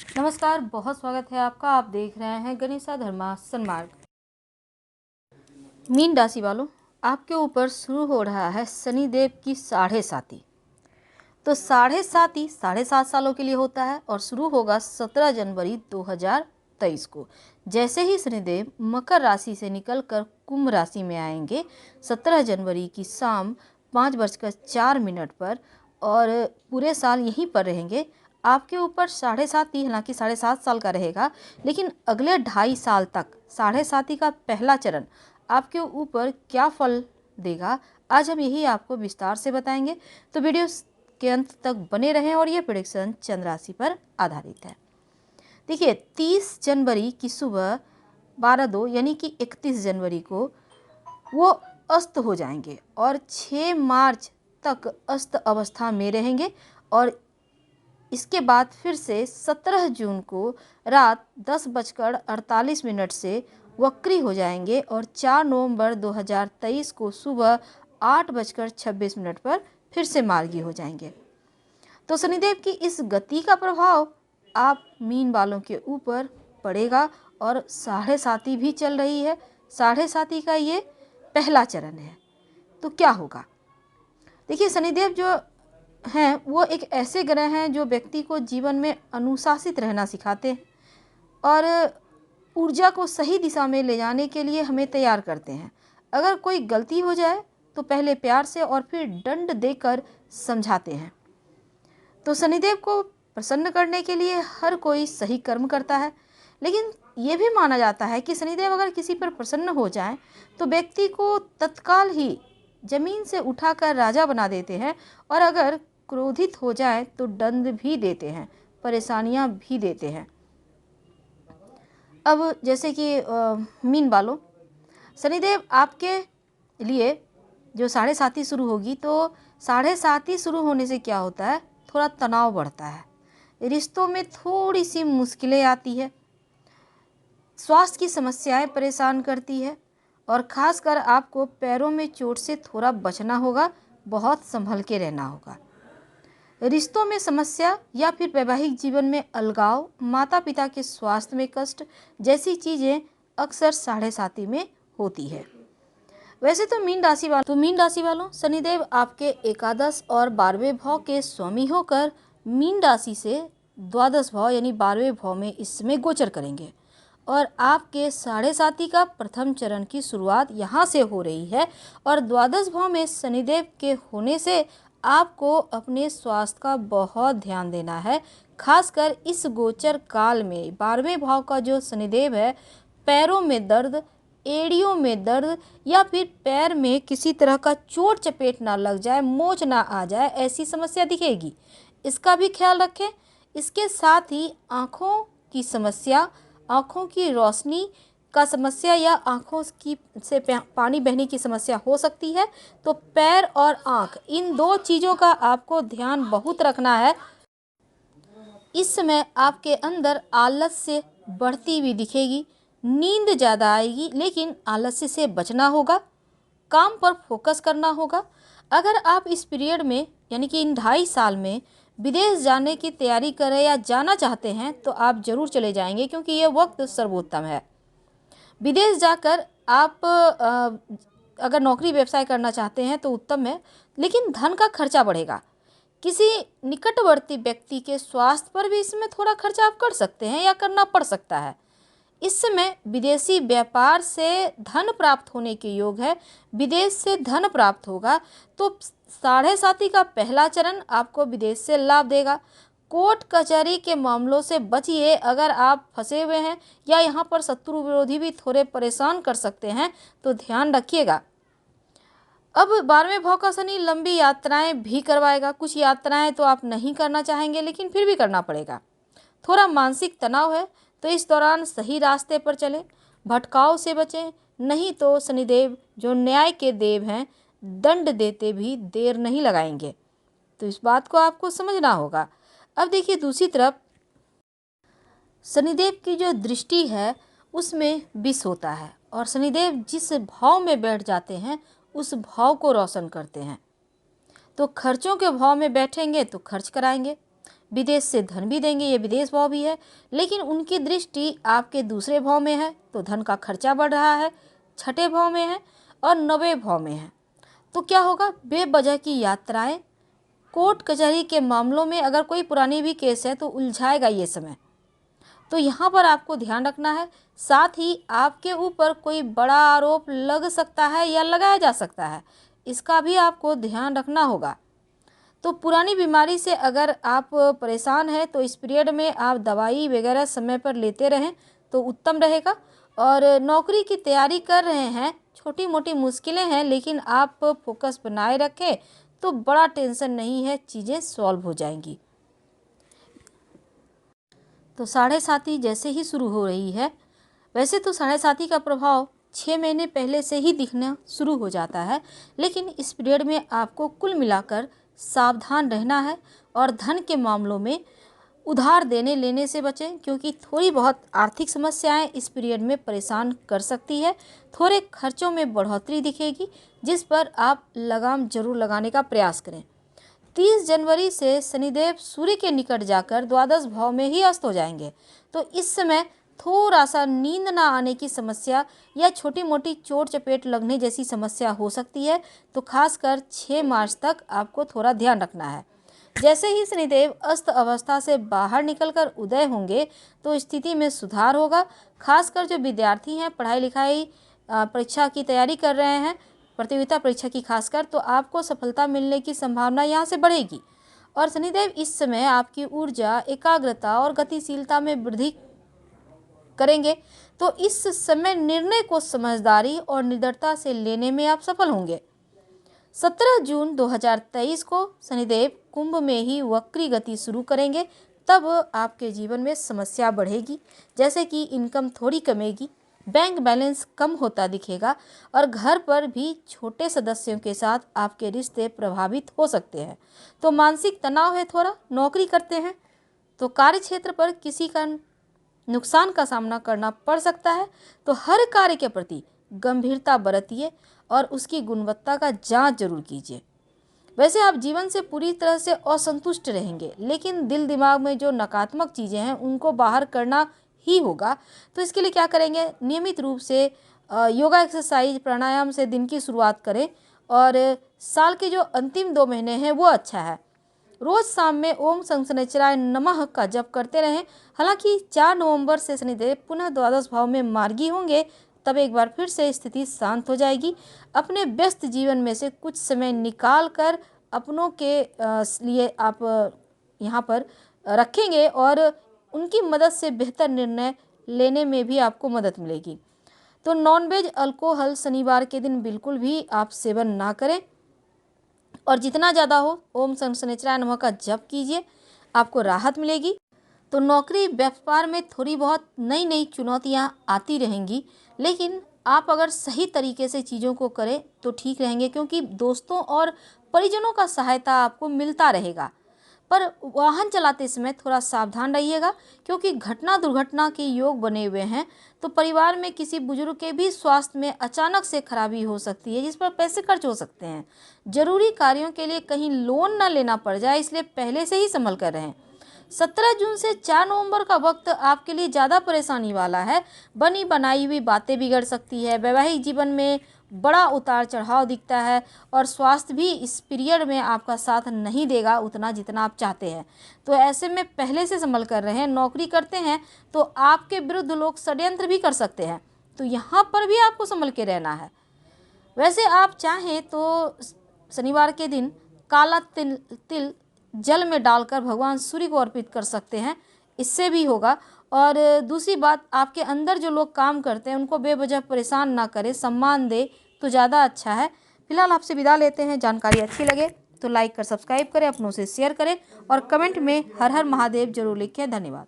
नमस्कार, बहुत स्वागत है आपका। आप देख रहे हैं गणेशा धर्मा सन्मार्ग। मीन राशि वालों, आपके ऊपर शुरू हो रहा है शनिदेव की साढ़े साती। तो साढ़े साती 7.5 सालों के लिए होता है और शुरू होगा 17 जनवरी 2023 को। जैसे ही शनिदेव मकर राशि से निकलकर कुंभ राशि में आएंगे 17 जनवरी की शाम 5:04 पर और पूरे साल यहीं पर रहेंगे। आपके ऊपर साढ़े साती हालांकि 7.5 साल का रहेगा, लेकिन अगले 2.5 साल तक साढ़े साती का पहला चरण आपके ऊपर क्या फल देगा, आज हम यही आपको विस्तार से बताएंगे। तो वीडियो के अंत तक बने रहें और ये प्रेडिक्शन चंद्र राशि पर आधारित है। देखिए, 30 जनवरी की सुबह 12:02 यानी कि 31 जनवरी को वो अस्त हो जाएंगे और 6 मार्च तक अस्त अवस्था में रहेंगे और इसके बाद फिर से 17 जून को रात 10:48 से वक्री हो जाएंगे और 4 नवंबर 2023 को सुबह 8:26 पर फिर से मार्गी हो जाएंगे। तो शनिदेव की इस गति का प्रभाव आप मीन वालों के ऊपर पड़ेगा और साढ़े साती भी चल रही है। साढ़े साती का ये पहला चरण है। तो क्या होगा? देखिए, शनिदेव जो हैं वो एक ऐसे ग्रह हैं जो व्यक्ति को जीवन में अनुशासित रहना सिखाते हैं और ऊर्जा को सही दिशा में ले जाने के लिए हमें तैयार करते हैं। अगर कोई गलती हो जाए तो पहले प्यार से और फिर दंड देकर समझाते हैं। तो शनिदेव को प्रसन्न करने के लिए हर कोई सही कर्म करता है, लेकिन ये भी माना जाता है कि शनिदेव अगर किसी पर प्रसन्न हो जाएं तो व्यक्ति को तत्काल ही जमीन से उठाकर राजा बना देते हैं और अगर क्रोधित हो जाए तो दंड भी देते हैं, परेशानियां भी देते हैं। अब जैसे कि मीन वालों, शनिदेव आपके लिए जो साढ़े साती शुरू होगी, तो साढ़े साती शुरू होने से क्या होता है, थोड़ा तनाव बढ़ता है, रिश्तों में थोड़ी सी मुश्किलें आती है, स्वास्थ्य की समस्याएं परेशान करती है और ख़ासकर आपको पैरों में चोट से थोड़ा बचना होगा, बहुत संभल के रहना होगा। रिश्तों में समस्या या फिर वैवाहिक जीवन में अलगाव, माता पिता के स्वास्थ्य में कष्ट जैसी चीज़ें अक्सर साढ़े साती में होती है। वैसे तो मीन राशि वालों शनिदेव आपके एकादश और 12वें भाव के स्वामी होकर मीन राशि से द्वादश भाव यानी 12वें भाव में इस समय गोचर करेंगे और आपके साढ़े साती का प्रथम चरण की शुरुआत यहाँ से हो रही है। और द्वादश भाव में शनिदेव के होने से आपको अपने स्वास्थ्य का बहुत ध्यान देना है। खासकर इस गोचर काल में 12वें भाव का जो शनिदेव है, पैरों में दर्द, एड़ियों में दर्द या फिर पैर में किसी तरह का चोट चपेट ना लग जाए, मोच ना आ जाए, ऐसी समस्या दिखेगी, इसका भी ख्याल रखें। इसके साथ ही आँखों की समस्या, आँखों की रोशनी का समस्या या आँखों की से पानी बहने की समस्या हो सकती है। तो पैर और आँख, इन दो चीज़ों का आपको ध्यान बहुत रखना है। इस समय आपके अंदर आलस्य बढ़ती हुई दिखेगी, नींद ज़्यादा आएगी, लेकिन आलस्य से बचना होगा, काम पर फोकस करना होगा। अगर आप इस पीरियड में यानी कि इन 2.5 साल में विदेश जाने की तैयारी करें या जाना चाहते हैं तो आप ज़रूर चले जाएंगे, क्योंकि ये वक्त सर्वोत्तम है। विदेश जाकर आप अगर नौकरी व्यवसाय करना चाहते हैं तो उत्तम है, लेकिन धन का खर्चा बढ़ेगा। किसी निकटवर्ती व्यक्ति के स्वास्थ्य पर भी इसमें थोड़ा खर्चा आप कर सकते हैं या करना पड़ सकता है। इस समय विदेशी व्यापार से धन प्राप्त होने के योग है, विदेश से धन प्राप्त होगा। तो साढ़े साती का पहला चरण आपको विदेश से लाभ देगा। कोर्ट कचहरी के मामलों से बचिए, अगर आप फंसे हुए हैं या यहाँ पर शत्रु विरोधी भी थोड़े परेशान कर सकते हैं तो ध्यान रखिएगा। अब 12वें भाव का शनि लंबी यात्राएं भी करवाएगा। कुछ यात्राएं तो आप नहीं करना चाहेंगे, लेकिन फिर भी करना पड़ेगा। थोड़ा मानसिक तनाव है, तो इस दौरान सही रास्ते पर चलें, भटकाव से बचें, नहीं तो शनिदेव जो न्याय के देव हैं, दंड देते भी देर नहीं लगाएंगे। तो इस बात को आपको समझना होगा। अब देखिए, दूसरी तरफ शनिदेव की जो दृष्टि है उसमें विष होता है और शनिदेव जिस भाव में बैठ जाते हैं उस भाव को रोशन करते हैं। तो खर्चों के भाव में बैठेंगे तो खर्च कराएंगे, विदेश से धन भी देंगे, ये विदेश भाव भी है, लेकिन उनकी दृष्टि आपके दूसरे भाव में है तो धन का खर्चा बढ़ रहा है, छठे भाव में है और नवे भाव में है। तो क्या होगा, बेवजह की यात्राएं, कोर्ट कचहरी के मामलों में अगर कोई पुरानी भी केस है तो उलझाएगा ये समय। तो यहाँ पर आपको ध्यान रखना है। साथ ही आपके ऊपर कोई बड़ा आरोप लग सकता है या लगाया जा सकता है, इसका भी आपको ध्यान रखना होगा। तो पुरानी बीमारी से अगर आप परेशान हैं तो इस पीरियड में आप दवाई वगैरह समय पर लेते रहें तो उत्तम रहेगा। और नौकरी की तैयारी कर रहे हैं, छोटी मोटी मुश्किलें हैं, लेकिन आप फोकस बनाए रखें तो बड़ा टेंशन नहीं है, चीज़ें सॉल्व हो जाएंगी। तो साढ़े साती जैसे ही शुरू हो रही है, वैसे तो साढ़े साती का प्रभाव 6 महीने पहले से ही दिखना शुरू हो जाता है, लेकिन इस पीरियड में आपको कुल मिलाकर सावधान रहना है और धन के मामलों में उधार देने लेने से बचें, क्योंकि थोड़ी बहुत आर्थिक समस्याएं इस पीरियड में परेशान कर सकती है। थोड़े खर्चों में बढ़ोतरी दिखेगी, जिस पर आप लगाम जरूर लगाने का प्रयास करें। 30 जनवरी से शनिदेव सूर्य के निकट जाकर द्वादश भाव में ही अस्त हो जाएंगे, तो इस समय थोड़ा सा नींद ना आने की समस्या या छोटी मोटी चोट चपेट लगने जैसी समस्या हो सकती है। तो खासकर 6 मार्च तक आपको थोड़ा ध्यान रखना है। जैसे ही शनिदेव अस्त अवस्था से बाहर निकलकर उदय होंगे तो स्थिति में सुधार होगा। खासकर जो विद्यार्थी हैं, पढ़ाई लिखाई परीक्षा की तैयारी कर रहे हैं, प्रतियोगिता परीक्षा की खासकर, तो आपको सफलता मिलने की संभावना यहाँ से बढ़ेगी। और शनिदेव इस समय आपकी ऊर्जा, एकाग्रता और गतिशीलता में वृद्धि करेंगे, तो इस समय निर्णय को समझदारी और निडरता से लेने में आप सफल होंगे। 17 जून 2023 को शनिदेव कुंभ में ही वक्री गति शुरू करेंगे, तब आपके जीवन में समस्या बढ़ेगी, जैसे कि इनकम थोड़ी कमेगी, बैंक बैलेंस कम होता दिखेगा और घर पर भी छोटे सदस्यों के साथ आपके रिश्ते प्रभावित हो सकते हैं। तो मानसिक तनाव है, थोड़ा नौकरी करते हैं तो कार्य क्षेत्र पर किसी का नुकसान का सामना करना पड़ सकता है, तो हर कार्य के प्रति गंभीरता बरतिए और उसकी गुणवत्ता का जांच जरूर कीजिए। वैसे आप जीवन से पूरी तरह से असंतुष्ट रहेंगे, लेकिन दिल दिमाग में जो नकारात्मक चीज़ें हैं उनको बाहर करना ही होगा। तो इसके लिए क्या करेंगे, नियमित रूप से योगा, एक्सरसाइज, प्राणायाम से दिन की शुरुआत करें। और साल के जो अंतिम 2 महीने हैं वो अच्छा है। रोज शाम में ओम शनिश्चराय नमः का जप करते रहें। हालांकि 4 नवंबर से शनिदेव पुनः द्वादश भाव में मार्गी होंगे, तब एक बार फिर से स्थिति शांत हो जाएगी। अपने व्यस्त जीवन में से कुछ समय निकाल कर अपनों के लिए आप यहाँ पर रखेंगे और उनकी मदद से बेहतर निर्णय लेने में भी आपको मदद मिलेगी। तो नॉनवेज, अल्कोहल शनिवार के दिन बिल्कुल भी आप सेवन ना करें और जितना ज़्यादा हो ओम शनिश्चराय नमः का जप कीजिए, आपको राहत मिलेगी। तो नौकरी व्यापार में थोड़ी बहुत नई नई चुनौतियाँ आती रहेंगी, लेकिन आप अगर सही तरीके से चीज़ों को करें तो ठीक रहेंगे, क्योंकि दोस्तों और परिजनों का सहायता आपको मिलता रहेगा। पर वाहन चलाते समय थोड़ा सावधान रहिएगा, क्योंकि घटना दुर्घटना के योग बने हुए हैं। तो परिवार में किसी बुजुर्ग के भी स्वास्थ्य में अचानक से खराबी हो सकती है, जिस पर पैसे खर्च हो सकते हैं। जरूरी कार्यों के लिए कहीं लोन ना लेना पड़ जाए, इसलिए पहले से ही संभल कर रहें। 17 जून से 4 नवंबर का वक्त आपके लिए ज़्यादा परेशानी वाला है। बनी बनाई हुई बातें बिगड़ सकती है, वैवाहिक जीवन में बड़ा उतार चढ़ाव दिखता है और स्वास्थ्य भी इस पीरियड में आपका साथ नहीं देगा उतना जितना आप चाहते हैं। तो ऐसे में पहले से संभल कर रहें। नौकरी करते हैं तो आपके विरुद्ध लोग षड्यंत्र भी कर सकते हैं, तो यहाँ पर भी आपको संभल के रहना है। वैसे आप चाहें तो शनिवार के दिन काला तिल जल में डालकर भगवान सूर्य को अर्पित कर सकते हैं, इससे भी होगा। और दूसरी बात, आपके अंदर जो लोग काम करते हैं उनको बेवजह परेशान ना करें, सम्मान दे तो ज़्यादा अच्छा है। फिलहाल आपसे विदा लेते हैं। जानकारी अच्छी लगे तो लाइक कर सब्सक्राइब करें, अपनों से शेयर करें और कमेंट में हर हर महादेव जरूर लिखें। धन्यवाद।